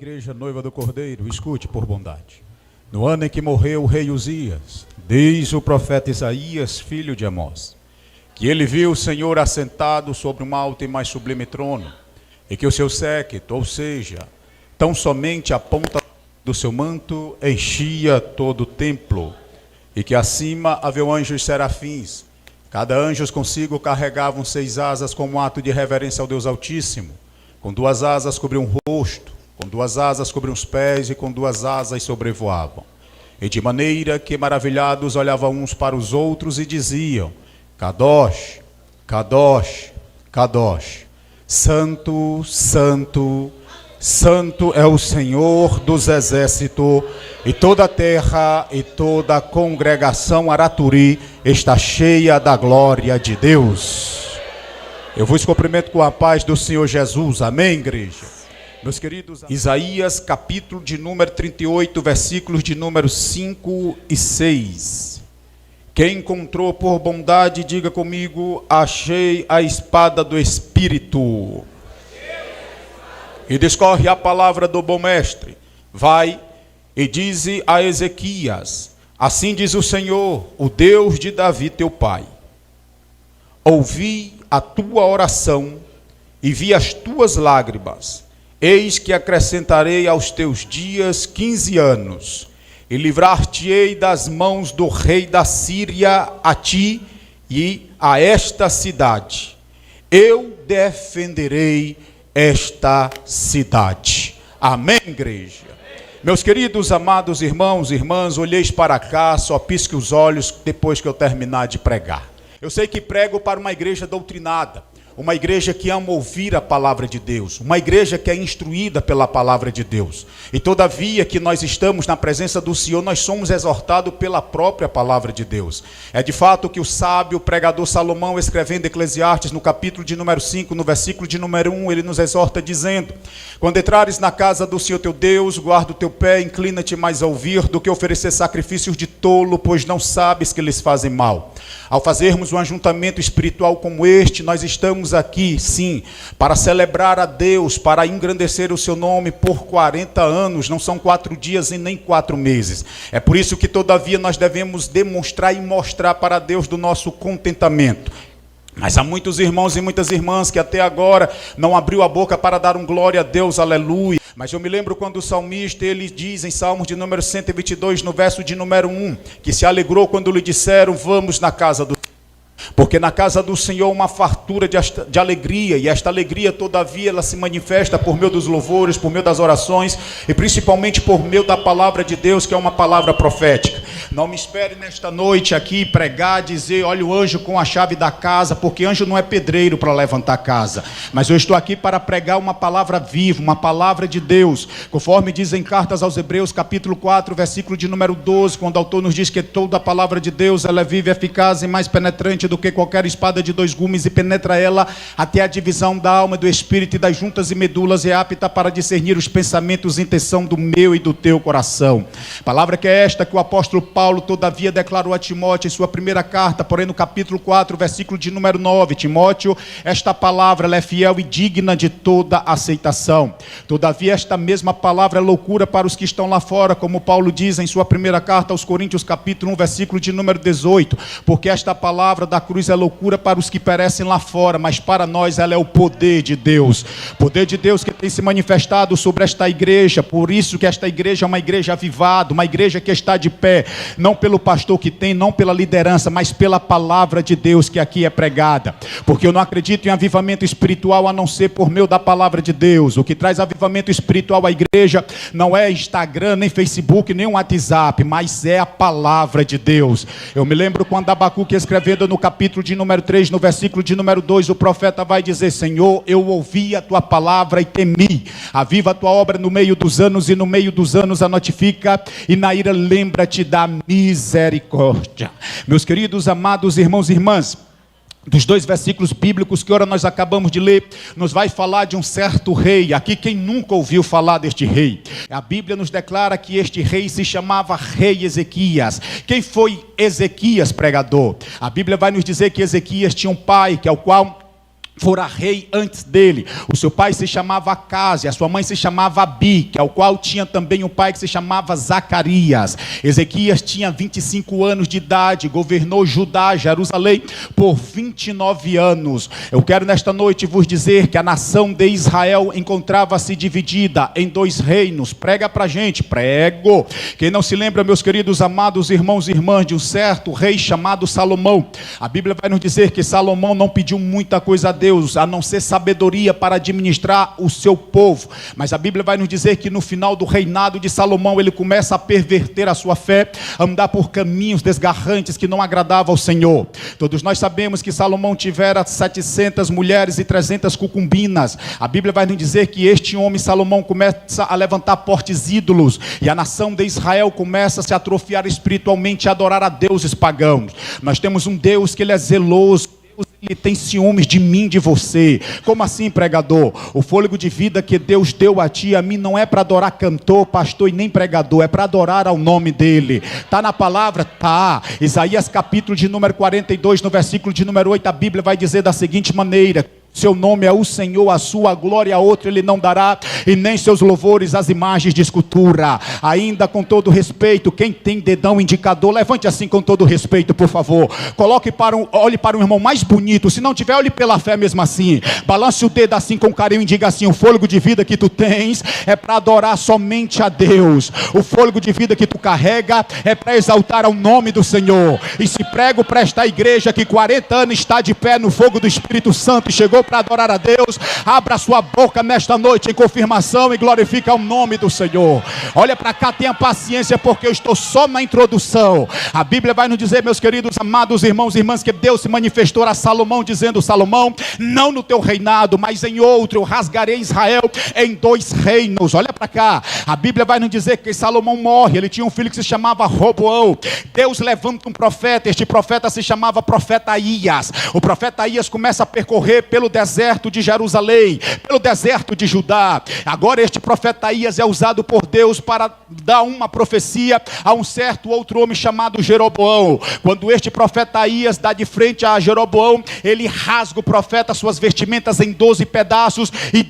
Igreja noiva do Cordeiro, escute por bondade. No ano em que morreu o rei Uzias, diz o profeta Isaías, filho de Amós, que ele viu o Senhor assentado sobre um alto e mais sublime trono, e que o seu séquito, ou seja, tão somente a ponta do seu manto, enchia todo o templo, e que acima havia anjos serafins. Cada anjo consigo carregavam 6 asas como ato de reverência ao Deus Altíssimo. Com 2 asas cobriam o rosto, com 2 asas cobriam os pés e com 2 asas sobrevoavam. E de maneira que maravilhados olhavam uns para os outros e diziam: Kadosh, Kadosh, Kadosh, Santo, Santo, Santo é o Senhor dos exércitos, e toda a terra e toda a congregação Araturi está cheia da glória de Deus. Eu vos cumprimento com a paz do Senhor Jesus. Amém, igreja? Meus queridos, Isaías capítulo de número 38, versículos de número 5 e 6. Quem encontrou por bondade, diga comigo: achei a espada do Espírito. E discorre a palavra do bom mestre: vai e dize a Ezequias: assim diz o Senhor, o Deus de Davi teu pai: ouvi a tua oração e vi as tuas lágrimas. Eis que acrescentarei aos teus dias 15 anos, e livrar-te-ei das mãos do rei da Síria a ti e a esta cidade. Eu defenderei esta cidade. Amém, igreja? Meus queridos, amados irmãos e irmãs, olheis para cá, só pisque os olhos depois que eu terminar de pregar. Eu sei que prego para uma igreja doutrinada, uma igreja que ama ouvir a palavra de Deus, uma igreja que é instruída pela palavra de Deus. E todavia que nós estamos na presença do Senhor, nós somos exortados pela própria palavra de Deus. É de fato que o sábio pregador Salomão, escrevendo Eclesiastes, no capítulo de número 5, no versículo de número 1, ele nos exorta dizendo: quando entrares na casa do Senhor teu Deus, guarda o teu pé, inclina-te mais a ouvir do que oferecer sacrifícios de tolo, pois não sabes que eles fazem mal. Ao fazermos um ajuntamento espiritual como este, nós estamos aqui, sim, para celebrar a Deus, para engrandecer o seu nome por 40 anos, não são 4 dias e nem 4 meses. É por isso que todavia nós devemos demonstrar e mostrar para Deus do nosso contentamento. Mas há muitos irmãos e muitas irmãs que até agora não abriu a boca para dar um glória a Deus, aleluia. Mas eu me lembro quando o salmista, ele diz em Salmos de número 122, no verso de número 1, que se alegrou quando lhe disseram: vamos na casa do Senhor. Porque na casa do Senhor uma fartura de alegria, e esta alegria todavia ela se manifesta por meio dos louvores, por meio das orações e principalmente por meio da palavra de Deus, que é uma palavra profética. Não me espere nesta noite aqui pregar, dizer: olha o anjo com a chave da casa, porque anjo não é pedreiro para levantar a casa, mas eu estou aqui para pregar uma palavra viva, uma palavra de Deus, conforme diz em Cartas aos Hebreus capítulo 4, versículo de número 12, quando o autor nos diz que toda a palavra de Deus ela é viva, eficaz e mais penetrante do que qualquer espada de 2 gumes, e penetra ela até a divisão da alma, do espírito e das juntas e medulas, e é apta para discernir os pensamentos e intenção do meu e do teu coração. Palavra que é esta que o apóstolo Paulo todavia declarou a Timóteo em sua primeira carta, porém no capítulo 4, versículo de número 9: Timóteo, esta palavra ela é fiel e digna de toda aceitação. Todavia esta mesma palavra é loucura para os que estão lá fora, como Paulo diz em sua primeira carta aos Coríntios capítulo 1, versículo de número 18, porque esta palavra da cruz é loucura para os que perecem lá fora, mas para nós ela é o poder de Deus. Poder de Deus que tem se manifestado sobre esta igreja. Por isso que esta igreja é uma igreja avivada, uma igreja que está de pé, não pelo pastor que tem, não pela liderança, mas pela palavra de Deus que aqui é pregada. Porque eu não acredito em avivamento espiritual a não ser por meio da palavra de Deus. O que traz avivamento espiritual à igreja não é Instagram, nem Facebook, nem WhatsApp, mas é a palavra de Deus. Eu me lembro quando Abacuque, escrevendo no capítulo de número 3, no versículo de número 2, o profeta vai dizer: Senhor, eu ouvi a tua palavra e temi. Aviva a tua obra no meio dos anos, e no meio dos anos a notifica, e na ira lembra-te da misericórdia. Meus queridos, amados irmãos e irmãs, dos 2 versículos bíblicos que ora nós acabamos de ler, nos vai falar de um certo rei. Aqui quem nunca ouviu falar deste rei? A Bíblia nos declara que este rei se chamava Rei Ezequias. Quem foi Ezequias, pregador? A Bíblia vai nos dizer que Ezequias tinha um pai, que é o qual fora rei antes dele. O seu pai se chamava Acaz, a sua mãe se chamava Abi, que ao qual tinha também um pai que se chamava Zacarias. Ezequias tinha 25 anos de idade, governou Judá, Jerusalém, por 29 anos. Eu quero nesta noite vos dizer que a nação de Israel encontrava-se dividida em 2 reinos. Prega pra gente, prego. Quem não se lembra, meus queridos amados irmãos e irmãs, de um certo rei chamado Salomão. A Bíblia vai nos dizer que Salomão não pediu muita coisa a Deus, a não ser sabedoria para administrar o seu povo. Mas a Bíblia vai nos dizer que no final do reinado de Salomão, ele começa a perverter a sua fé, a andar por caminhos desgarrantes que não agradavam ao Senhor. Todos nós sabemos que Salomão tivera 700 mulheres e 300 concubinas. A Bíblia vai nos dizer que este homem, Salomão, começa a levantar fortes ídolos, e a nação de Israel começa a se atrofiar espiritualmente, a adorar a deuses pagãos. Nós temos um Deus que ele é zeloso. Ele tem ciúmes de mim, de você. Como assim, pregador? O fôlego de vida que Deus deu a ti e a mim não é para adorar cantor, pastor e nem pregador, é para adorar ao nome dele. Está na palavra? Tá. Isaías capítulo de número 42, no versículo de número 8, a Bíblia vai dizer da seguinte maneira: seu nome é o Senhor, a sua glória a outro ele não dará, e nem seus louvores às imagens de escultura. Ainda com todo respeito, quem tem dedão indicador, levante assim com todo respeito, por favor. Olhe para um irmão mais bonito. Se não tiver, olhe pela fé mesmo assim. Balance o dedo assim com carinho e diga assim: o fôlego de vida que tu tens é para adorar somente a Deus. O fôlego de vida que tu carrega é para exaltar ao nome do Senhor. E se prego para esta igreja que 40 anos está de pé no fogo do Espírito Santo e chegou para adorar a Deus, abra sua boca nesta noite em confirmação e glorifica o nome do Senhor. Olha para cá, tenha paciência, porque eu estou só na introdução. A Bíblia vai nos dizer, meus queridos amados irmãos e irmãs, que Deus se manifestou a Salomão dizendo: Salomão, não no teu reinado, mas em outro eu rasgarei Israel em 2 reinos. Olha para cá, a Bíblia vai nos dizer que Salomão morre. Ele tinha um filho que se chamava Roboão. Deus levanta um profeta, este profeta se chamava profeta Aías. O profeta Aías começa a percorrer pelo deserto de Jerusalém, pelo deserto de Judá. Agora este profeta Aías é usado por Deus para dar uma profecia a um certo outro homem chamado Jeroboão. Quando este profeta Aías dá de frente a Jeroboão, ele rasga o profeta, suas vestimentas em 12 pedaços e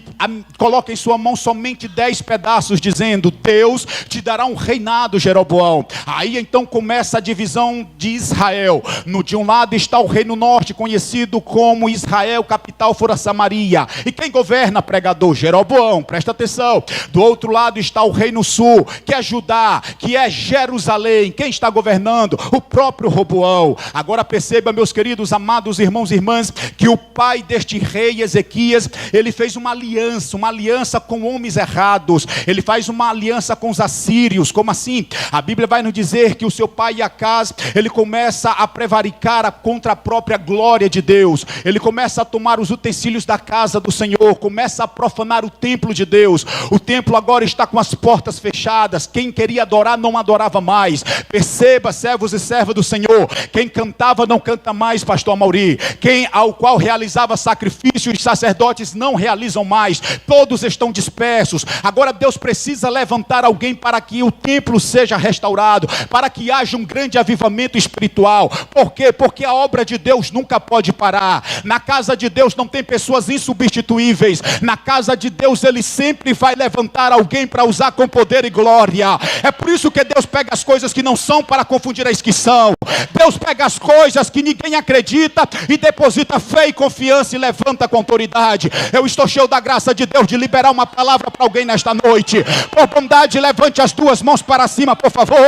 coloca em sua mão somente 10 pedaços, dizendo: Deus te dará um reinado, Jeroboão. Aí então começa a divisão de Israel. De um lado está o reino norte, conhecido como Israel, capital fora Samaria. E quem governa, pregador? Jeroboão, presta atenção. Do outro lado está o reino sul, que é Judá, que é Jerusalém. Quem está governando? O próprio Roboão. Agora perceba, meus queridos amados irmãos e irmãs, que o pai deste rei Ezequias, ele fez uma aliança com homens errados. Ele faz uma aliança com os assírios. Como assim? A Bíblia vai nos dizer que o seu pai Acaz, ele começa a prevaricar contra a própria glória de Deus. Ele começa a tomar os utensílios da casa do Senhor, começa a profanar o templo de Deus. O templo agora está com as portas fechadas. Quem queria adorar não adorava mais. Perceba, servos e servas do Senhor, quem cantava não canta mais, pastor Amauri. Quem ao qual realizava sacrifícios, os sacerdotes não realizam mais. Todos estão dispersos. Agora Deus precisa levantar alguém para que o templo seja restaurado, para que haja um grande avivamento espiritual. Por quê? Porque a obra de Deus nunca pode parar. Na casa de Deus não tem pessoas insubstituíveis. Na casa de Deus ele sempre vai levantar alguém para usar com poder e glória. É por isso que Deus pega as coisas que não são para confundir as que são. Deus pega as coisas que ninguém acredita e deposita fé e confiança e levanta com autoridade. Eu estou cheio da graça de Deus de liberar uma palavra para alguém nesta noite. Por bondade, levante as 2 mãos para cima, por favor.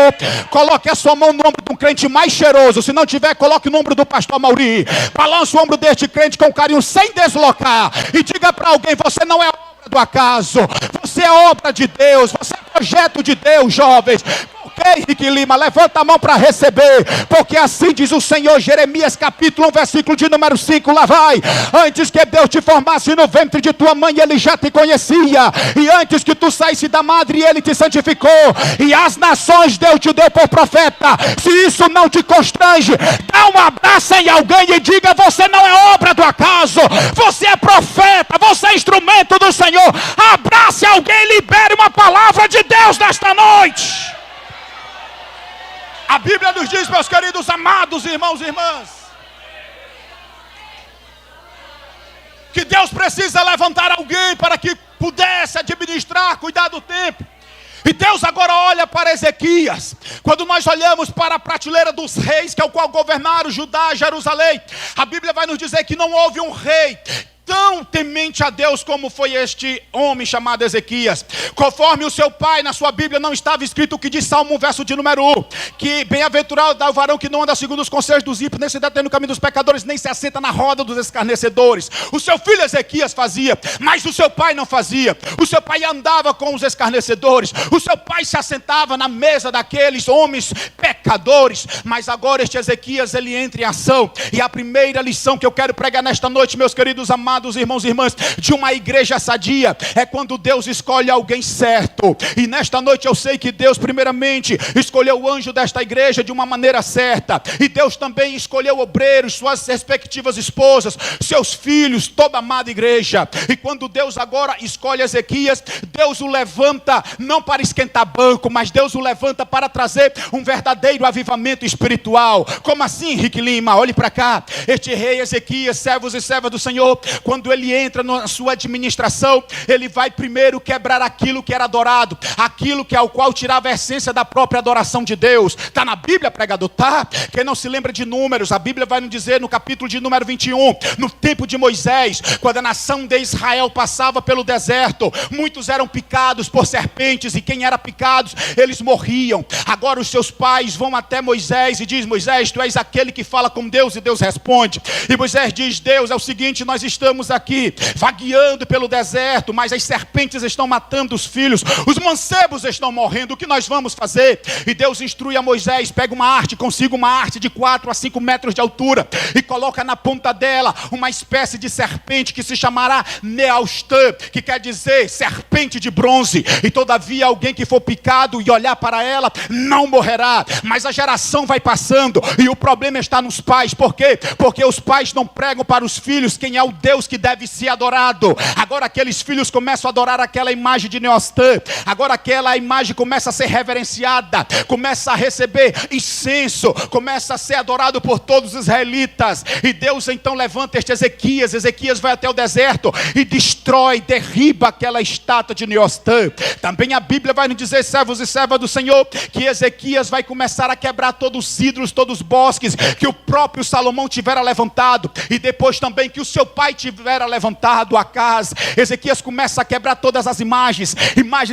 Coloque a sua mão no ombro de um crente mais cheiroso. Se não tiver, coloque no ombro do pastor Amauri. Balance o ombro deste crente com carinho, sem deslocar, e diga para alguém: você não é obra do acaso, você é obra de Deus, você é projeto de Deus, jovens. Henrique Lima, levanta a mão para receber, porque assim diz o Senhor. Jeremias capítulo 1, versículo de número 5, lá vai: antes que Deus te formasse no ventre de tua mãe, Ele já te conhecia, e antes que tu saísse da madre, Ele te santificou, e as nações Deus te deu por profeta. Se isso não te constrange, dá um abraço em alguém e diga: você não é obra do acaso, você é profeta, você é instrumento do Senhor. Abrace alguém e libere uma palavra de Deus nesta noite. A Bíblia nos diz, meus queridos amados irmãos e irmãs, que Deus precisa levantar alguém para que pudesse administrar, cuidar do templo. E Deus agora olha para Ezequias. Quando nós olhamos para a prateleira dos reis, que é o qual governaram Judá, Jerusalém, a Bíblia vai nos dizer que não houve um rei tão temente a Deus como foi este homem chamado Ezequias. Conforme o seu pai, na sua Bíblia não estava escrito o que diz Salmo 1, verso de número 1, que bem-aventurado é o varão que não anda segundo os conselhos dos ímpios, nem se detém no caminho dos pecadores, nem se assenta na roda dos escarnecedores. O seu filho Ezequias fazia, mas o seu pai não fazia. O seu pai andava com os escarnecedores, o seu pai se assentava na mesa daqueles homens pecadores. Mas agora este Ezequias, ele entra em ação. E a primeira lição que eu quero pregar nesta noite, meus queridos amados irmãos e irmãs, de uma igreja sadia, é quando Deus escolhe alguém certo. E nesta noite eu sei que Deus primeiramente escolheu o anjo desta igreja de uma maneira certa, e Deus também escolheu obreiros, suas respectivas esposas, seus filhos, toda a amada igreja. E quando Deus agora escolhe Ezequias, Deus o levanta não para esquentar banco, mas Deus o levanta para trazer um verdadeiro avivamento espiritual. Como assim, Rick Lima? Olhe para cá. Este rei Ezequias, servos e servas do Senhor, quando ele entra na sua administração, ele vai primeiro quebrar aquilo que era adorado, aquilo que é o qual tirava a essência da própria adoração de Deus. Está na Bíblia, pregador? Tá? Quem não se lembra de Números, a Bíblia vai nos dizer no capítulo de número 21, no tempo de Moisés, quando a nação de Israel passava pelo deserto, muitos eram picados por serpentes, e quem era picados, eles morriam. Agora os seus pais vão até Moisés e diz: Moisés, tu és aquele que fala com Deus. E Deus responde, e Moisés diz: Deus, é o seguinte, nós estamos aqui vagueando pelo deserto, mas as serpentes estão matando os filhos, os mancebos estão morrendo, o que nós vamos fazer? E Deus instrui a Moisés: pega uma haste, consiga uma haste de 4 a 5 metros de altura, e coloca na ponta dela uma espécie de serpente que se chamará Neaustã, que quer dizer serpente de bronze. E todavia alguém que for picado e olhar para ela não morrerá. Mas a geração vai passando, e o problema está nos pais. Por quê? Porque os pais não pregam para os filhos quem é o Deus que deve ser adorado. Agora aqueles filhos começam a adorar aquela imagem de Neostã. Agora aquela imagem começa a ser reverenciada, começa a receber incenso, começa a ser adorado por todos os israelitas. E Deus então levanta este Ezequias. Ezequias vai até o deserto e destrói, derriba aquela estátua de Neostã. Também a Bíblia vai nos dizer, servos e servas do Senhor, que Ezequias vai começar a quebrar todos os cídros, todos os bosques que o próprio Salomão tivera levantado, e depois também que o seu pai tivera levantado, Acás. Ezequias começa a quebrar todas as imagens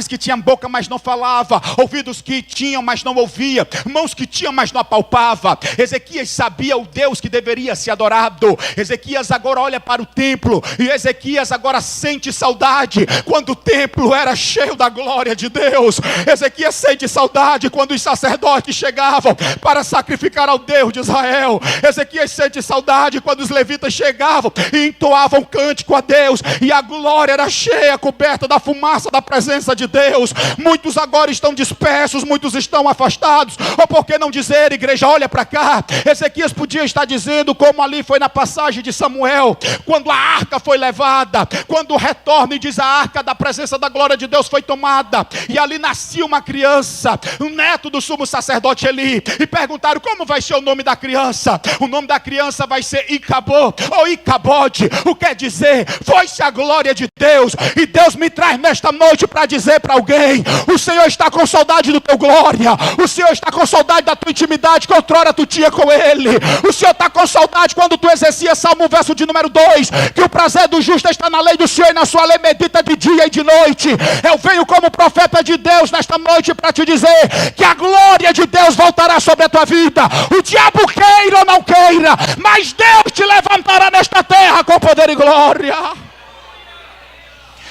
que tinham boca, mas não falava, ouvidos que tinham, mas não ouvia, mãos que tinham, mas não apalpava. Ezequias sabia o Deus que deveria ser adorado. Ezequias agora olha para o templo, e Ezequias agora sente saudade quando o templo era cheio da glória de Deus. Ezequias sente saudade quando os sacerdotes chegavam para sacrificar ao Deus de Israel. Ezequias sente saudade quando os levitas chegavam e entoavam cântico a Deus, e a glória era cheia, coberta da fumaça da presença de Deus. Muitos agora estão dispersos, muitos estão afastados. Ou por que não dizer, igreja, olha para cá, Ezequias podia estar dizendo, como ali foi na passagem de Samuel, quando a arca foi levada, quando retorna e diz: a arca da presença da glória de Deus foi tomada, e ali nascia uma criança, um neto do sumo sacerdote Eli, e perguntaram: como vai ser o nome da criança? O nome da criança vai ser Icabô, ou Icabode, o que quer dizer, foi-se a glória de Deus. E Deus me traz nesta noite para dizer para alguém: o Senhor está com saudade do teu glória, o Senhor está com saudade da tua intimidade que outrora tu tinha com Ele, o Senhor está com saudade quando tu exercia Salmo 1, verso de número 2, que o prazer do justo está na lei do Senhor, e na sua lei medita de dia e de noite. Eu venho como profeta de Deus nesta noite para te dizer que a glória de Deus voltará sobre a tua vida. O diabo queira ou não queira, mas Deus te levantará nesta terra com poder e glória.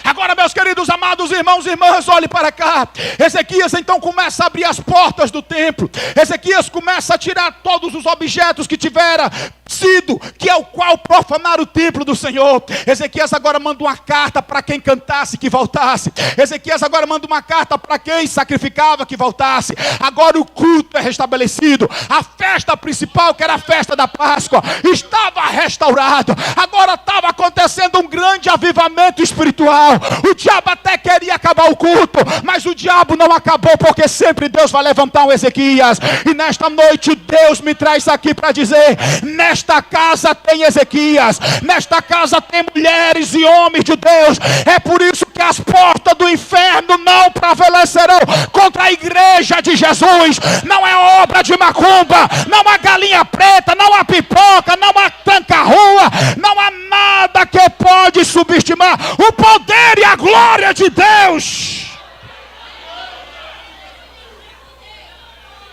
Agora, meus queridos amados irmãos e irmãs, olhe para cá. Ezequias então começa a abrir as portas do templo. Ezequias começa a tirar todos os objetos que tivera sido, que é o qual profanaram o templo do Senhor. Ezequias agora manda uma carta para quem cantasse que voltasse. Ezequias agora manda uma carta para quem sacrificava que voltasse. Agora o culto é restabelecido. A festa principal, que era a festa da Páscoa, estava restaurada. Agora estava acontecendo um grande avivamento espiritual. O diabo até queria acabar o culto, mas o diabo não acabou, porque sempre Deus vai levantar um Ezequias. E nesta noite Deus me traz aqui para dizer: nesta casa tem Ezequias, nesta casa tem mulheres e homens de Deus. É por isso que as portas do inferno não prevalecerão contra a igreja de Jesus. Não é obra de macumba, não há galinha preta, não há pipoca, não há tranca-rua, não há nada que pode subestimar o poder e a glória de Deus.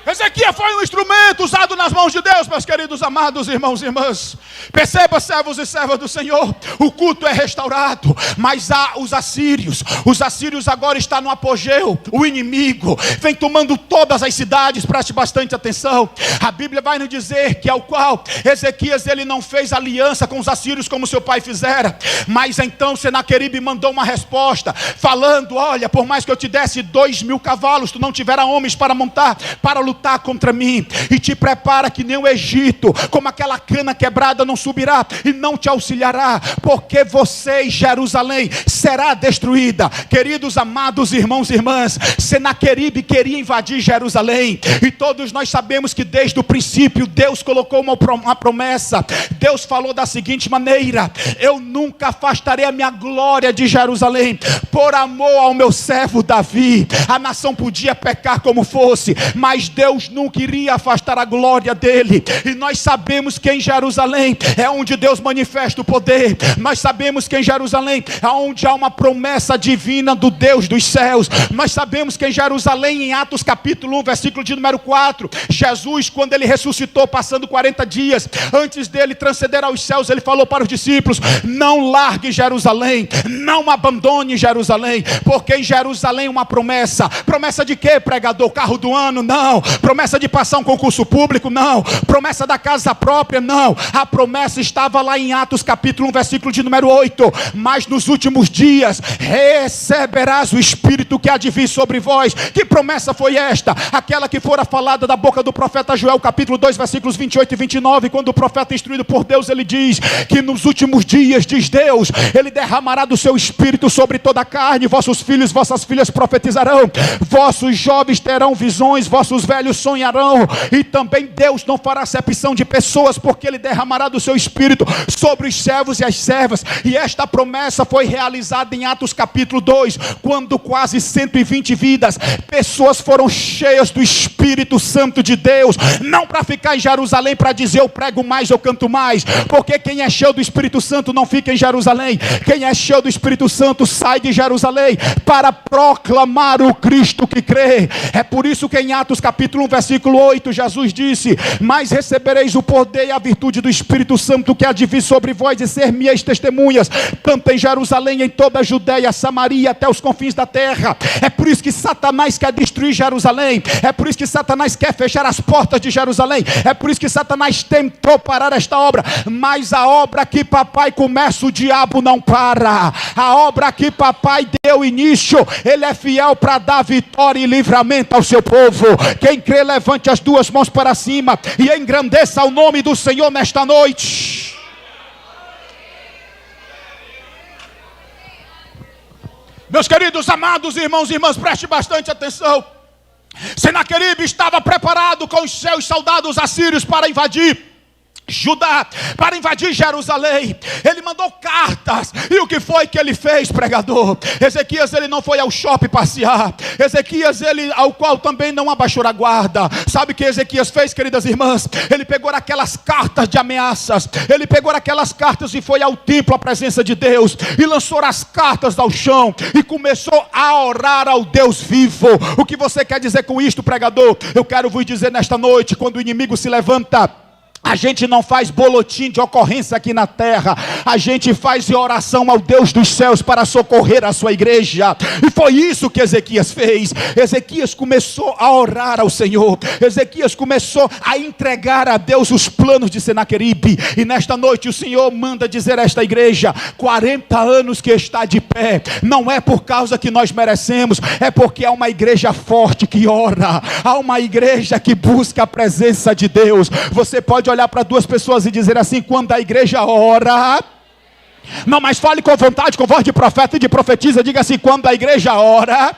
Ezequias foi um instrumento usado nas mãos de Deus, meus queridos amados irmãos e irmãs. Perceba, servos e servas do Senhor, o culto é restaurado, mas há os assírios. Os assírios agora estão no apogeu. O inimigo vem tomando todas as cidades. Preste bastante atenção. A Bíblia vai nos dizer que ao qual Ezequias ele não fez aliança com os assírios como seu pai fizera. Mas então Senaqueribe mandou uma resposta falando: olha, por mais que eu te desse 2.000 cavalos, tu não tivera homens para montar, para lutar contra mim. E te prepara que nem o Egito, como aquela cana quebrada, não subirá e não te auxiliará, porque você, Jerusalém, será destruída. Queridos amados irmãos e irmãs, Senaqueribe queria invadir Jerusalém, e todos nós sabemos que desde o princípio Deus colocou uma promessa. Deus falou da seguinte maneira: eu nunca afastarei a minha glória de Jerusalém, por amor ao meu servo Davi. A nação podia pecar como fosse, mas Deus nunca iria afastar a glória dele. E nós sabemos que em Jerusalém é onde Deus manifesta o poder. Nós sabemos que em Jerusalém é onde há uma promessa divina do Deus dos céus. Nós sabemos que em Jerusalém, em Atos capítulo 1, versículo de número 4, Jesus, quando ele ressuscitou, passando 40 dias, antes dele transcender aos céus, ele falou para os discípulos: não largue Jerusalém, não abandone Jerusalém, porque em Jerusalém uma promessa. Promessa de quê, pregador? Carro do ano? Não. Promessa de passar um concurso público? Não. Promessa da casa própria? Não. A promessa estava lá em Atos capítulo 1, versículo de número 8. Mas nos últimos dias receberás o Espírito que há de vir sobre vós. Que promessa foi esta? Aquela que fora falada da boca do profeta Joel, capítulo 2, versículos 28 e 29, quando o profeta instruído por Deus, ele diz que nos últimos dias, diz Deus, ele derramará do seu Espírito sobre toda a carne. Vossos filhos, vossas filhas profetizarão, vossos jovens terão visões, vossos velhos sonharão. E também Deus não fará acepção de pessoas, porque ele derramará do seu Espírito sobre os servos e as servas. E esta promessa foi realizada em Atos capítulo 2, quando quase 120 vidas, pessoas foram cheias do Espírito Santo de Deus, não para ficar em Jerusalém para dizer eu prego mais, eu canto mais, porque quem é cheio do Espírito Santo não fica em Jerusalém. Quem é cheio do Espírito Santo sai de Jerusalém para proclamar o Cristo que crê. É por isso que em Atos capítulo 1, versículo 8, Jesus disse: mas recebereis o poder e a virtude do Espírito Santo que há de vir sobre vós, e ser minhas testemunhas, tanto em Jerusalém, em toda a Judeia, Samaria, até os confins da terra. É por isso que Satanás quer destruir Jerusalém. É por isso que Satanás quer fechar as portas de Jerusalém. É por isso que Satanás tentou parar esta obra. Mas a obra que papai começa, o diabo não para. A obra que papai deu início, ele é fiel para dar vitória e livramento ao seu povo. Quem crê, levante as duas mãos para cima e engrandeça o nome do Senhor nesta noite. Meus queridos amados irmãos e irmãs, preste bastante atenção. Senaqueribe estava preparado com os seus soldados assírios para invadir Judá, para invadir Jerusalém. Ele mandou cartas. E o que foi que ele fez, pregador? Ezequias, ele não foi ao shopping passear. Ezequias, ele ao qual também não abaixou a guarda. Sabe o que Ezequias fez, queridas irmãs? Ele pegou aquelas cartas de ameaças. Ele pegou aquelas cartas e foi ao templo, à presença de Deus, e lançou as cartas ao chão e começou a orar ao Deus vivo. O que você quer dizer com isto, pregador? Eu quero vos dizer nesta noite: quando o inimigo se levanta, a gente não faz boletim de ocorrência aqui na terra. A gente faz oração ao Deus dos céus para socorrer a sua igreja. E foi isso que Ezequias fez. Ezequias começou a orar ao Senhor. Ezequias começou a entregar a Deus os planos de Senaqueribe. E nesta noite o Senhor manda dizer a esta igreja: 40 anos que está de pé, não é por causa que nós merecemos, é porque há uma igreja forte que ora. Há uma igreja que busca a presença de Deus. Você pode olhar para duas pessoas e dizer assim: quando a igreja ora, Não, mas fale com vontade, com voz de profeta e de profetisa. Diga assim: quando a igreja ora,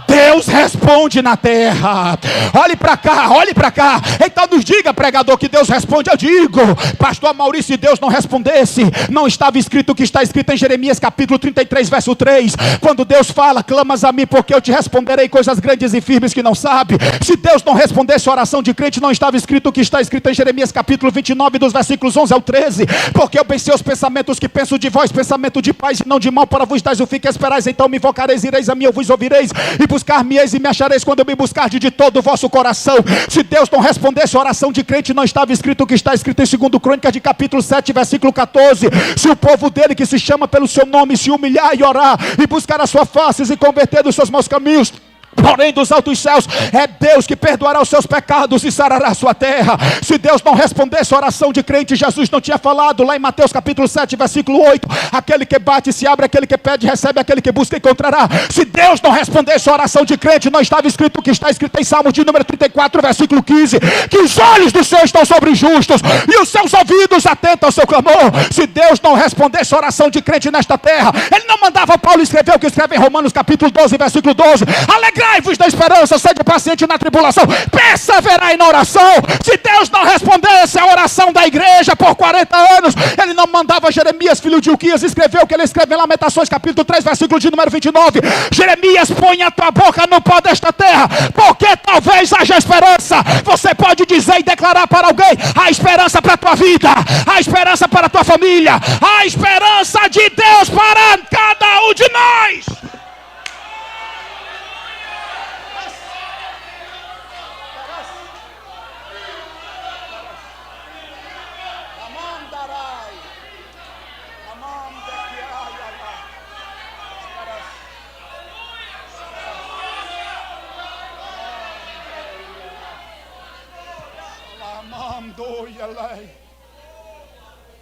Deus responde na terra. Olhe para cá, olhe para cá. Então nos diga, pregador, que Deus responde. Eu digo, pastor Maurício, se Deus não respondesse, não estava escrito o que está escrito em Jeremias capítulo 33, verso 3, quando Deus fala: clamas a mim porque eu te responderei coisas grandes e firmes que não sabe. Se Deus não respondesse a oração de crente, não estava escrito o que está escrito em Jeremias capítulo 29, dos versículos 11 ao 13, porque eu pensei os pensamentos que penso de vós, pensamento de paz e não de mal, para vos dar o fim que esperais. Então me invocareis, ireis a mim, eu vos ouvireis, e buscar-me-eis e me achareis quando eu me buscardes de todo o vosso coração. Se Deus não respondesse a oração de crente, não estava escrito o que está escrito em 2 Crônicas de capítulo 7, versículo 14. Se o povo dele, que se chama pelo seu nome, se humilhar e orar, e buscar a sua face e converter dos seus maus caminhos, porém dos altos céus, é Deus que perdoará os seus pecados e sarará a sua terra. Se Deus não respondesse a oração de crente, Jesus não tinha falado lá em Mateus capítulo 7, versículo 8, aquele que bate se abre, aquele que pede recebe, aquele que busca encontrará. Se Deus não respondesse a oração de crente, não estava escrito o que está escrito em Salmos de número 34, versículo 15, que os olhos do Senhor estão sobre os justos e os seus ouvidos atentos ao seu clamor. Se Deus não respondesse a oração de crente nesta terra, Ele não mandava Paulo escrever o que escreve em Romanos capítulo 12, versículo 12: alegrai-vos da esperança, sede paciente na tribulação, perseverai na oração. Se Deus não respondesse a oração da igreja por 40 anos, Ele não mandava Jeremias, filho de Ilquias, escrever o que ele escreve em Lamentações capítulo 3, versículo de número 29: Jeremias, põe a tua boca no pó desta terra, porque talvez haja esperança. Você pode dizer e declarar para alguém: há esperança para a tua vida, há esperança para a tua família, há esperança de Deus para cada um de nós.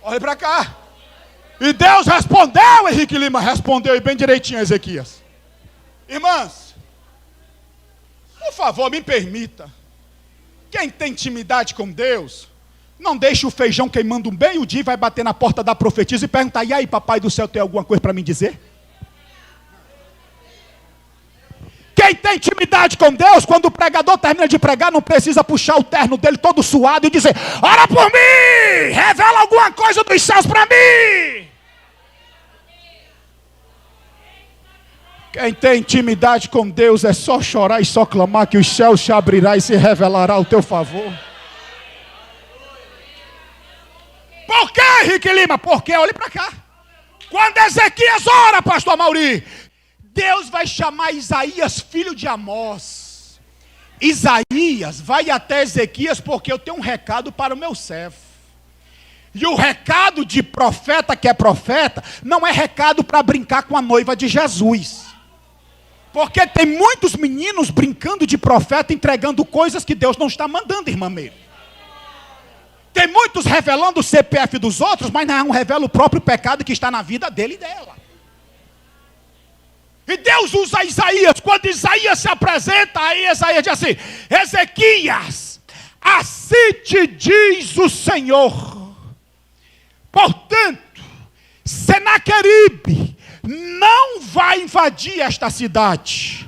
Olha para cá. E Deus respondeu, Henrique Lima respondeu, e bem direitinho a Ezequias. Irmãs, por favor, me permita. Quem tem intimidade com Deus, não deixe o feijão queimando meio-dia e vai bater na porta da profetisa e perguntar: e aí, papai do céu, tem alguma coisa para me dizer? Quem tem intimidade com Deus, quando o pregador termina de pregar, não precisa puxar o terno dele todo suado e dizer: ora por mim, revela alguma coisa dos céus para mim. Quem tem intimidade com Deus é só chorar e só clamar, que os céus se abrirá e se revelará ao teu favor. Por que, Henrique Lima? Porque, olhe para cá, quando Ezequias ora, pastor Mauri, Deus vai chamar Isaías, filho de Amós. Isaías, vai até Ezequias, porque eu tenho um recado para o meu servo. E o recado de profeta que é profeta, não é recado para brincar com a noiva de Jesus. Porque tem muitos meninos brincando de profeta, entregando coisas que Deus não está mandando, irmã Meire. Tem muitos revelando o CPF dos outros, mas não revela o próprio pecado que está na vida dele e dela. E Deus usa Isaías. Quando Isaías se apresenta, aí Isaías diz assim: Ezequias, assim te diz o Senhor. Portanto, Senaqueribe não vai invadir esta cidade.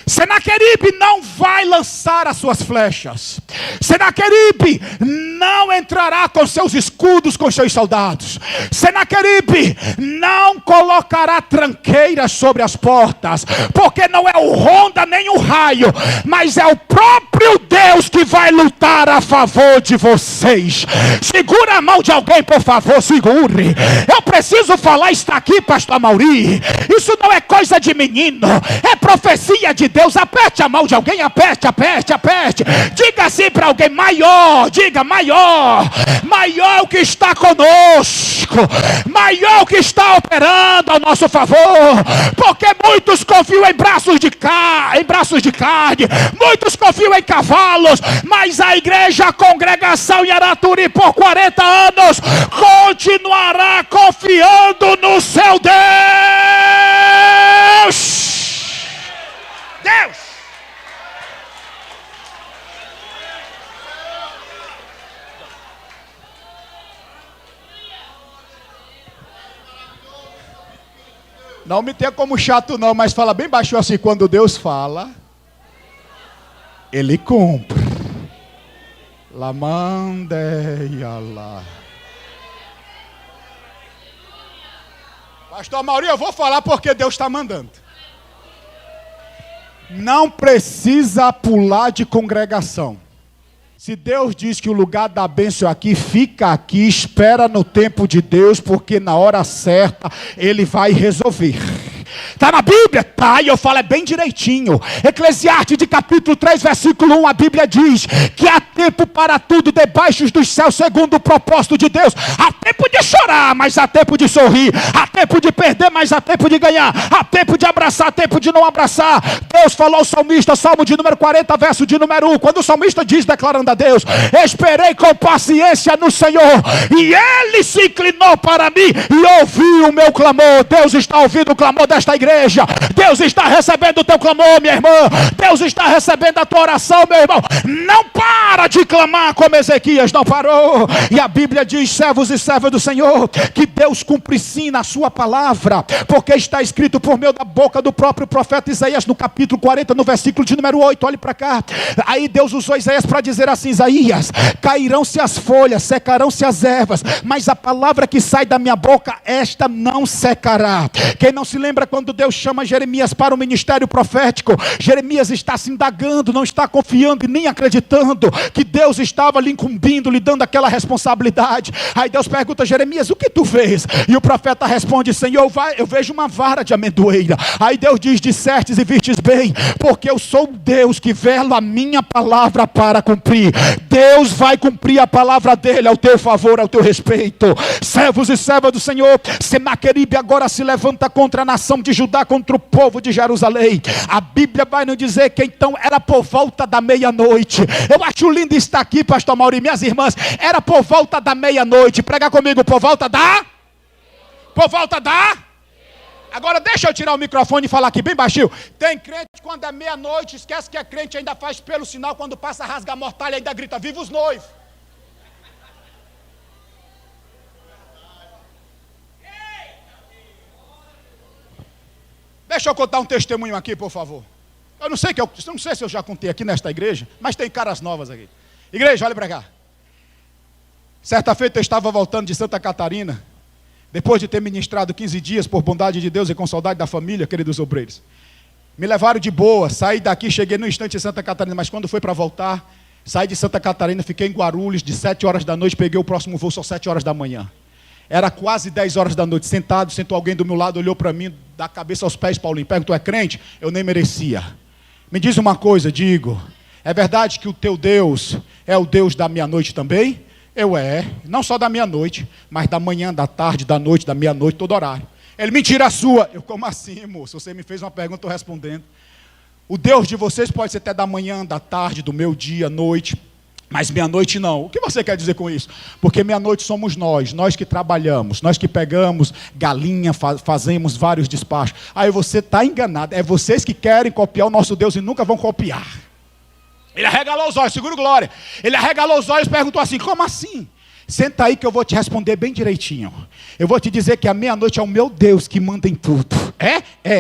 Senaqueribe não vai lançar as suas flechas. Senaqueribe não entrará com seus escudos, com seus soldados. Senaqueribe não colocará tranqueiras sobre as portas, porque não é o ronda nem o raio, mas é o próprio Deus que vai lutar a favor de vocês. Segura a mão de alguém, por favor, segure. Eu preciso falar, está aqui, pastor Mauri. Isso não é coisa de menino, é profecia de Deus. Aperte a mão de alguém, aperte, aperte, aperte. Diga assim para alguém: maior, diga maior. Maior é o que está conosco, maior é o que está operando ao nosso favor. Porque muitos confiam em braços de carne, muitos confiam em cavalos, mas a igreja, a congregação em Araturi por 40 anos continuará confiando no seu Deus. Deus. Não me tenha como chato não, mas fala bem baixo assim, quando Deus fala, Ele cumpre. Lamandeia lá. Pastor Mauri, eu vou falar porque Deus está mandando. Não precisa pular de congregação. Se Deus diz que o lugar da bênção é aqui, fica aqui, espera no tempo de Deus, porque na hora certa Ele vai resolver. Está na Bíblia? Tá, e eu falo bem direitinho. Eclesiastes de capítulo 3, versículo 1, a Bíblia diz que há tempo para tudo debaixo dos céus, segundo o propósito de Deus. Há tempo de chorar, mas há tempo de sorrir. Há tempo de perder, mas há tempo de ganhar. Há tempo de abraçar, há tempo de não abraçar. Deus falou ao salmista, Salmo de número 40, verso de número 1, quando o salmista diz, declarando a Deus: esperei com paciência no Senhor, e Ele se inclinou para mim e ouviu o meu clamor. Deus está ouvindo o clamor desta igreja. Deus está recebendo o teu clamor, minha irmã. Deus está recebendo a tua oração, meu irmão. Não para de clamar como Ezequias não parou. E a Bíblia diz, servos e servas do Senhor, que Deus cumpre sim na sua palavra, porque está escrito por meio da boca do próprio profeta Isaías, no capítulo 40, no versículo de número 8. Olhe para cá. Aí Deus usou Isaías para dizer assim: Isaías, cairão-se as folhas, secarão-se as ervas, mas a palavra que sai da minha boca, esta não secará. Quem não se lembra quando Deus chama Jeremias para o ministério profético? Jeremias está se indagando, não está confiando e nem acreditando que Deus estava lhe incumbindo, lhe dando aquela responsabilidade. Aí Deus pergunta a Jeremias: o que tu vês? E o profeta responde: Senhor, eu vejo uma vara de amendoeira. Aí Deus diz: dissestes e vistes bem, porque eu sou o Deus que velo a minha palavra para cumprir. Deus vai cumprir a palavra dele ao teu favor, ao teu respeito. Servos e servas do Senhor, Senaqueribe agora se levanta contra a nação de Judá, contra o povo de Jerusalém. A Bíblia vai nos dizer que então era por volta da meia-noite. Eu acho lindo estar aqui, pastor Mauri, minhas irmãs. Era por volta da meia-noite. Prega comigo, por volta da... Agora deixa eu tirar o microfone e falar aqui bem baixinho. Tem crente quando é meia-noite, esquece que é crente, ainda faz pelo sinal, quando passa rasga a mortalha, ainda grita: viva os noivos. Deixa eu contar um testemunho aqui, por favor. Eu não sei se eu já contei aqui nesta igreja, mas tem caras novas aqui. Igreja, olha para cá. Certa feita eu estava voltando de Santa Catarina, depois de ter ministrado 15 dias, por bondade de Deus e com saudade da família, queridos obreiros. Me levaram de boa, saí daqui, cheguei no instante em Santa Catarina, mas quando foi para voltar, saí de Santa Catarina, fiquei em Guarulhos, de 7 horas da noite, peguei o próximo voo só 7 horas da manhã. Era quase 10 horas da noite, sentou alguém do meu lado, olhou para mim, da cabeça aos pés: Paulinho, perguntou: é crente? Eu nem merecia. Me diz uma coisa, digo, é verdade que o teu Deus é o Deus da meia-noite também? Não só da meia-noite, mas da manhã, da tarde, da noite, da meia-noite, todo horário. Ele: mentira sua. Eu: como assim, moço? Você me fez uma pergunta, estou respondendo. O Deus de vocês pode ser até da manhã, da tarde, do meu dia, noite, mas meia-noite não. O que você quer dizer com isso? Porque meia-noite somos nós que trabalhamos, nós que pegamos galinha, fazemos vários despachos. Aí você está enganado, é vocês que querem copiar o nosso Deus e nunca vão copiar. Ele arregalou os olhos, segura glória. Ele arregalou os olhos e perguntou assim: como assim? Senta aí que eu vou te responder bem direitinho. Eu vou te dizer que a meia-noite é o meu Deus que manda em tudo.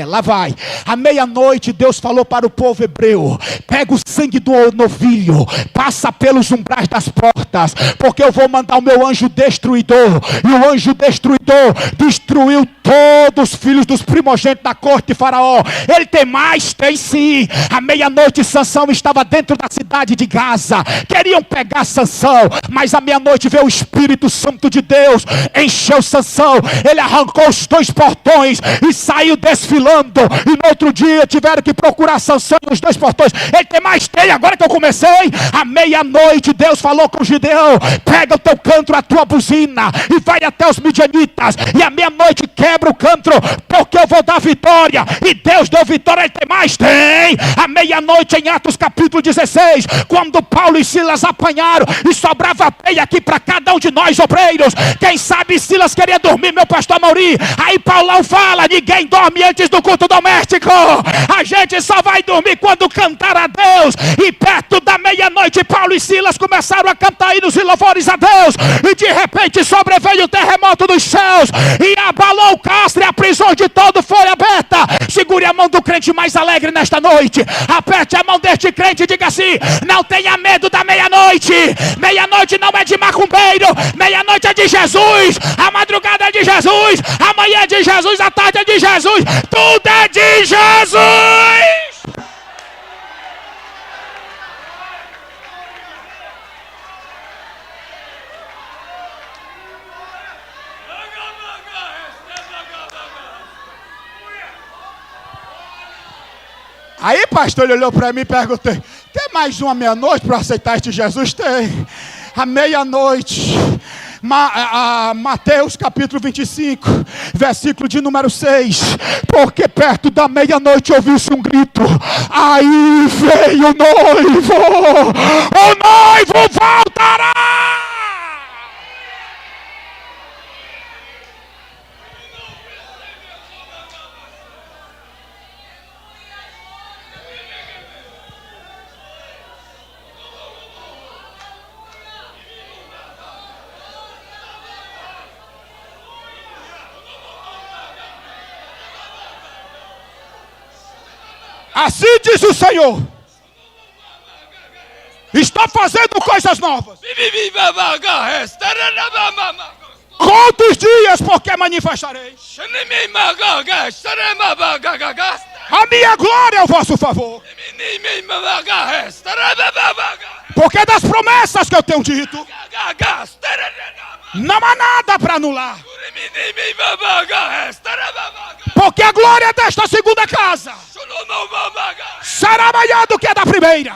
Lá vai. À meia-noite Deus falou para o povo hebreu: pega o sangue do novilho, passa pelos umbrais das portas, porque eu vou mandar o meu anjo destruidor. E o anjo destruidor destruiu todos os filhos dos primogênitos da corte de Faraó. Ele tem mais? Tem sim. À meia-noite Sansão estava dentro da cidade de Gaza. Queriam pegar Sansão, mas à meia-noite veio o Espírito Santo de Deus, encheu Sansão. Ele arrancou os 2 portões e saiu desfilando. E no outro dia tiveram que procurar Sansão nos 2 portões. Ele tem mais? Tem. Agora que eu comecei. À meia-noite Deus falou com Gideão: pega o teu cantro, a tua buzina, e vai até os midianitas. E à meia-noite quebra o cantro, porque eu vou dar vitória. E Deus deu vitória. Ele tem mais? Tem. À meia-noite em Atos capítulo 16, quando Paulo e Silas apanharam e sobrava peia aqui para cada um de nós obreiros. Quem sabe Silas queria dormir, meu pastor Mauri. Aí Paulão fala: ninguém dorme antes do culto doméstico. A gente só vai dormir quando cantar a Deus. E perto da meia-noite Paulo e Silas começaram a cantar hinos e louvores a Deus. E de repente sobreveio o terremoto dos céus e abalou o castro, e a prisão de todo foi aberta. crente mais alegre nesta noite. Aperte a mão deste crente e diga assim: não tenha medo da meia-noite. Meia-noite não é de macumbeiro, meia-noite é de Jesus, a madrugada é de Jesus, a manhã é de Jesus, a tarde é de Jesus, tudo é de Jesus. Aí, pastor, ele olhou para mim e perguntou: tem mais uma meia-noite para aceitar este Jesus? Tem. A meia-noite. Mateus capítulo 25, versículo de número 6. Porque perto da meia-noite ouviu-se um grito: aí veio o noivo voltará. Assim diz o Senhor: estou fazendo coisas novas. Conta os dias, porque manifestarei a minha glória é o vosso favor. Porque das promessas que eu tenho dito, não há nada para anular. Porque a glória desta segunda casa será maior do que a da primeira.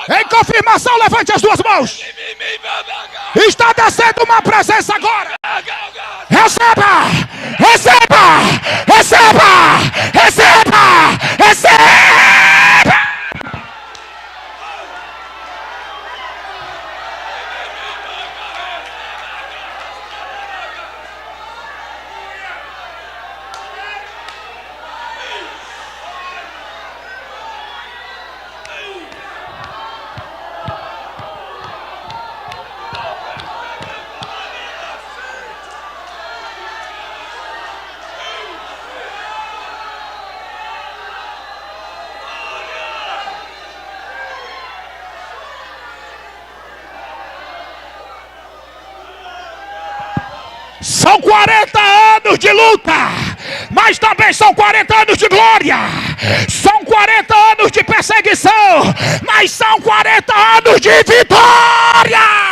Em confirmação, levante as duas mãos. Está descendo uma presença agora. Receba, receba, receba, receba, receba. São 40 anos de luta, mas também são 40 anos de glória. São 40 anos de perseguição, mas são 40 anos de vitória.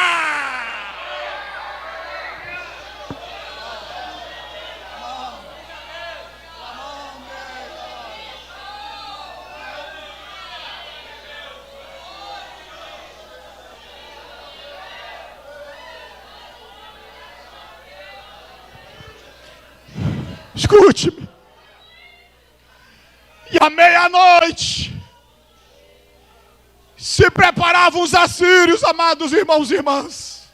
Escute-me. E à meia-noite se preparavam os assírios, amados irmãos e irmãs.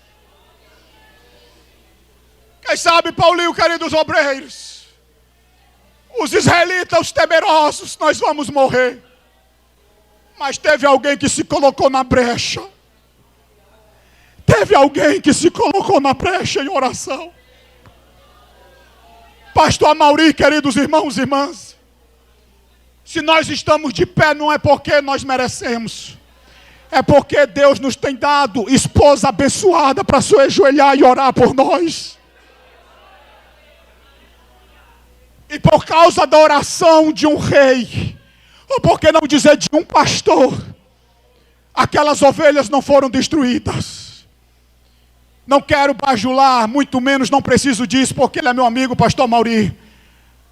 Quem sabe, Paulinho, queridos obreiros, os israelitas temerosos: nós vamos morrer. Mas teve alguém que se colocou na brecha. Teve alguém que se colocou na brecha em oração. Pastor Amauri, queridos irmãos e irmãs, se nós estamos de pé não é porque nós merecemos, é porque Deus nos tem dado esposa abençoada para se ajoelhar e orar por nós. E por causa da oração de um rei, ou por que não dizer de um pastor, aquelas ovelhas não foram destruídas. Não quero bajular, muito menos não preciso disso, porque ele é meu amigo, pastor Mauri.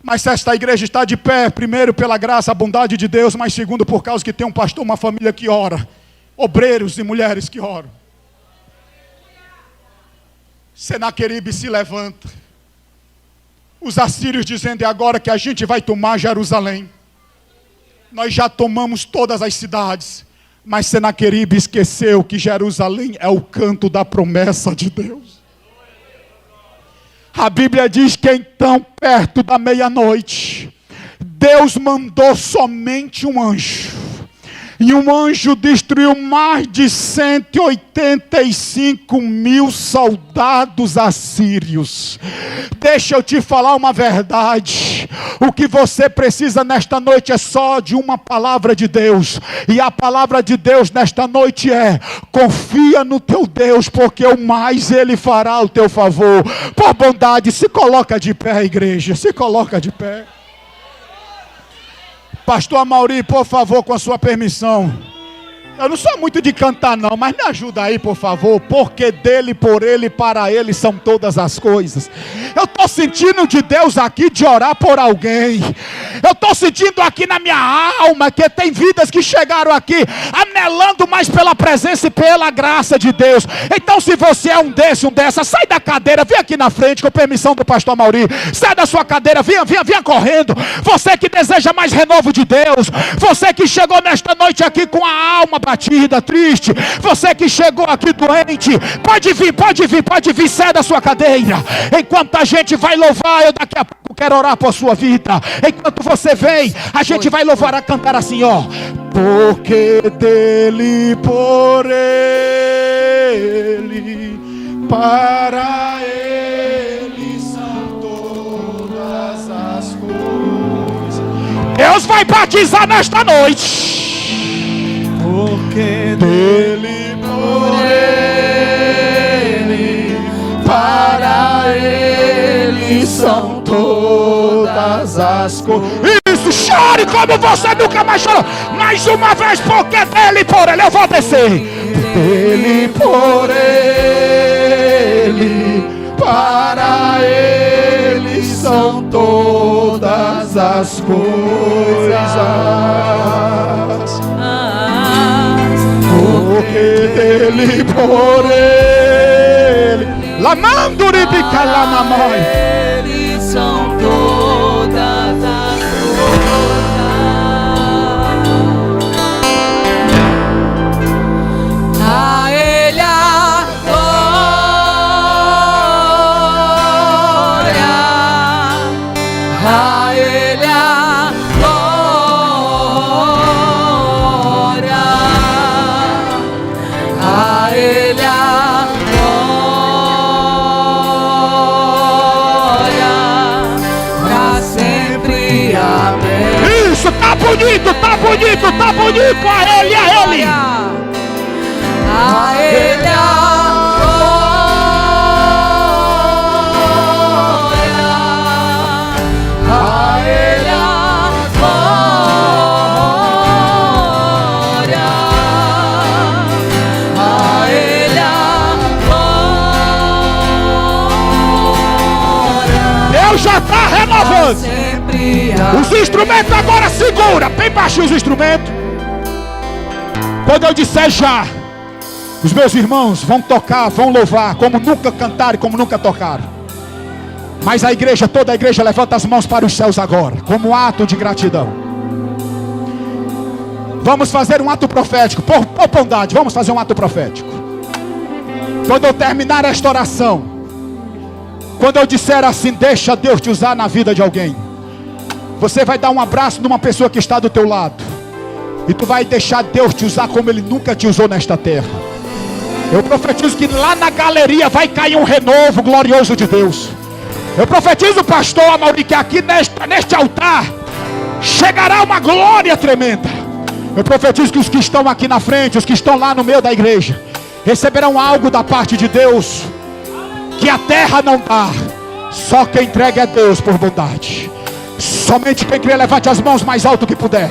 Mas esta igreja está de pé, primeiro pela graça, a bondade de Deus, mas segundo por causa que tem um pastor, uma família que ora. Obreiros e mulheres que oram. Senaqueribe se levanta. Os assírios dizendo: é agora que a gente vai tomar Jerusalém. Nós já tomamos todas as cidades. Mas Senaqueribe esqueceu que Jerusalém é o canto da promessa de Deus. A Bíblia diz que então, perto da meia-noite, Deus mandou somente um anjo E um anjo destruiu mais de 185 mil soldados assírios. Deixa eu te falar uma verdade. O que você precisa nesta noite é só de uma palavra de Deus. E a palavra de Deus nesta noite é: confia no teu Deus, porque o mais Ele fará ao teu favor. Por bondade, se coloca de pé, igreja. Se coloca de pé. Pastor Amaury, por favor, com a sua permissão. Eu não sou muito de cantar não, mas me ajuda aí, por favor. Porque dele, por ele, para ele são todas as coisas. Eu estou sentindo de Deus aqui de orar por alguém. Eu estou sentindo aqui na minha alma que tem vidas que chegaram aqui anelando mais pela presença e pela graça de Deus. Então, se você é um dessa, sai da cadeira, vem aqui na frente com permissão do pastor Amaury. Sai da sua cadeira, venha correndo. Você que deseja mais renovo de Deus, você que chegou nesta noite aqui com a alma batida, triste, você que chegou aqui doente, pode vir, sai da sua cadeira. Enquanto a gente vai louvar, eu daqui a pouco quero orar por sua vida. Enquanto você vem, a gente vai louvar, a cantar assim, ó. Porque dele, por ele, para ele são todas as coisas. Deus vai batizar nesta noite. Porque dele, por ele, para ele são todas as coisas. Isso, chore como você nunca mais chorou. Mais uma vez, porque dele, por ele, eu vou descer. Dele, por ele, para ele são todas as coisas. Porque dele, por ele, lamando ribica lá na mãe, eles são todas as coisas. A ele a glória, a ele a glória, a ele a glória, pra sempre, amém. Isso, tá bonito, a ele, A ele a glória, a ele a glória, a ele a glória. Deus já está renovando. Sempre Os instrumentos agora segura, bem baixinho os instrumentos. Quando eu disser já, os meus irmãos vão tocar, vão louvar, como nunca cantaram e como nunca tocaram. Mas a igreja, toda a igreja levanta as mãos para os céus agora, como ato de gratidão. Vamos fazer um ato profético, por bondade, vamos fazer um ato profético. Quando eu terminar esta oração, quando eu disser assim, deixa Deus te usar na vida de alguém, você vai dar um abraço numa pessoa que está do teu lado, e tu vai deixar Deus te usar como Ele nunca te usou nesta terra. Eu profetizo que lá na galeria vai cair um renovo glorioso de Deus. Eu profetizo, pastor Amaury, que aqui neste altar chegará uma glória tremenda. Eu profetizo que os que estão aqui na frente, os que estão lá no meio da igreja, receberão algo da parte de Deus que a terra não dá. Só quem entrega é Deus por bondade. Somente quem crê, levante as mãos mais alto que puder.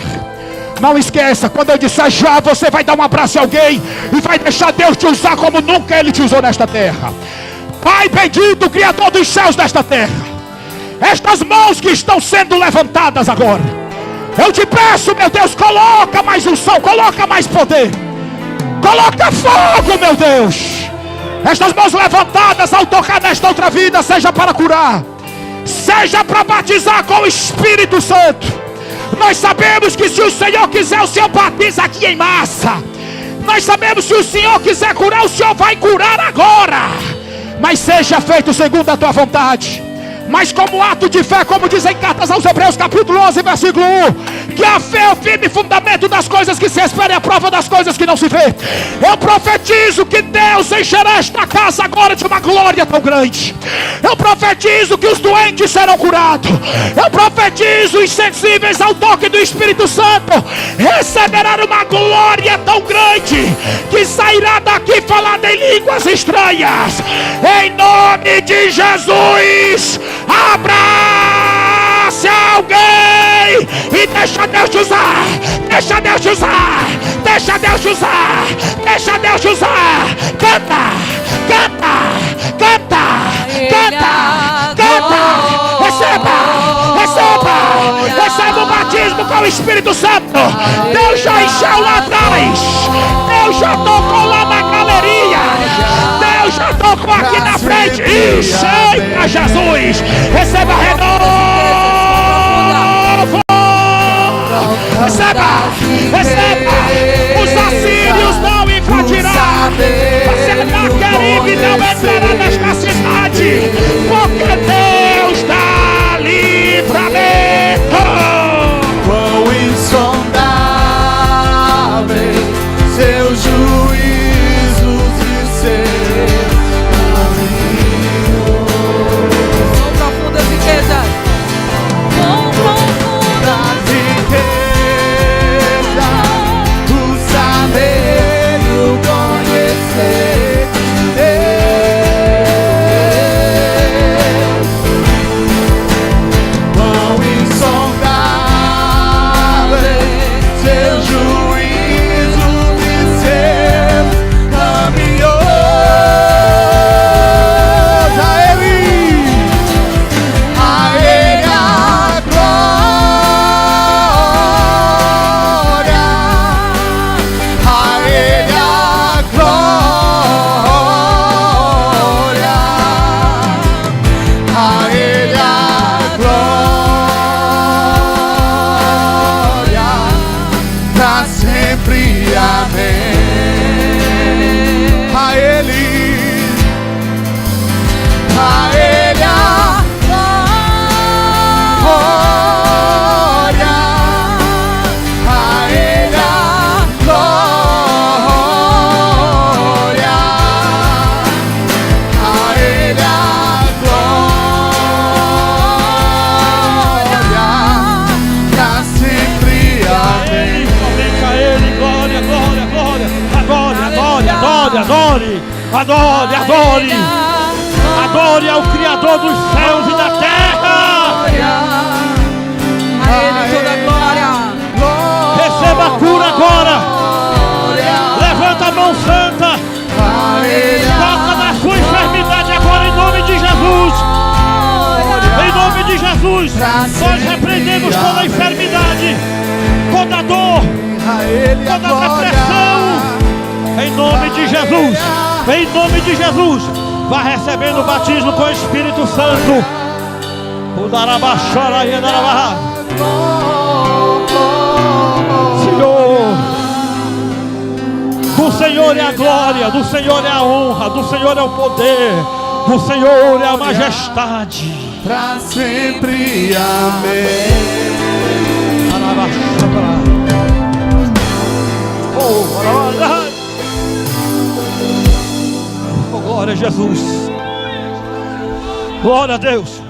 Não esqueça, quando eu disser já, você vai dar um abraço a alguém e vai deixar Deus te usar como nunca Ele te usou nesta terra. Pai bendito, Criador dos céus desta terra, estas mãos que estão sendo levantadas agora, eu te peço, meu Deus, coloca mais unção, coloca mais poder, coloca fogo, meu Deus. Estas mãos levantadas ao tocar nesta outra vida, seja para curar, seja para batizar com o Espírito Santo. Nós sabemos que se o Senhor quiser, o Senhor batiza aqui em massa. Nós sabemos que se o Senhor quiser curar, o Senhor vai curar agora. Mas seja feito segundo a tua vontade. Mas como ato de fé, como dizem cartas aos Hebreus capítulo 11 versículo 1, que a fé é o firme fundamento das coisas que se esperam e a prova das coisas que não se vê. Eu profetizo que Deus encherá esta casa agora de uma glória tão grande. Eu profetizo que os doentes serão curados. Eu profetizo os sensíveis ao toque do Espírito Santo receberão uma glória tão grande que sairá daqui falando em línguas estranhas. Em nome de Jesus, abrace alguém e deixa Deus te usar. Deixa Deus te usar. Deixa Deus te usar. Deixa Deus te usar. Canta, canta, canta, canta, canta. Receba, receba, receba o batismo com o Espírito Santo. Deus já encheu lá atrás. Deus já tocou lá na galeria. Deus já tocou aqui na frente. Isso, eita Jesus. Receba renovo. Receba, receba. Os assírios não invadirão. Você da Caribe não entrará nesta cidade, porque Deus dá livramento. Quão insondável seus juízos e seus caminhos. Quão profundas riquezas. Quão profundas riqueza, o saber e o conhecer Deus. Quão insondável seus juízos e seus caminhos. A Ele a glória, a Ele a glória, a Ele a glória, pra sempre, amém. A Ele a glória, a Ele a glória, a Ele a glória, pra sempre, amém. Somente a Ele, glória, glória, glória, adore, adore, adore, adore, adore, adore, adore ao Criador dos céus e da terra. A Ele toda glória. Receba a cura agora. Levanta a mão santa. Toca na sua enfermidade agora em nome de Jesus. Em nome de Jesus, nós repreendemos toda a enfermidade, toda dor, toda depressão. Em nome de Jesus, em nome de Jesus, vá recebendo o batismo com o Espírito Santo. O Darabachora e Darabá. Senhor, do Senhor é a glória, do Senhor é a honra, do Senhor é o poder, do Senhor é a majestade. Pra sempre, amém. Oh, glória a Jesus. Glória a Deus.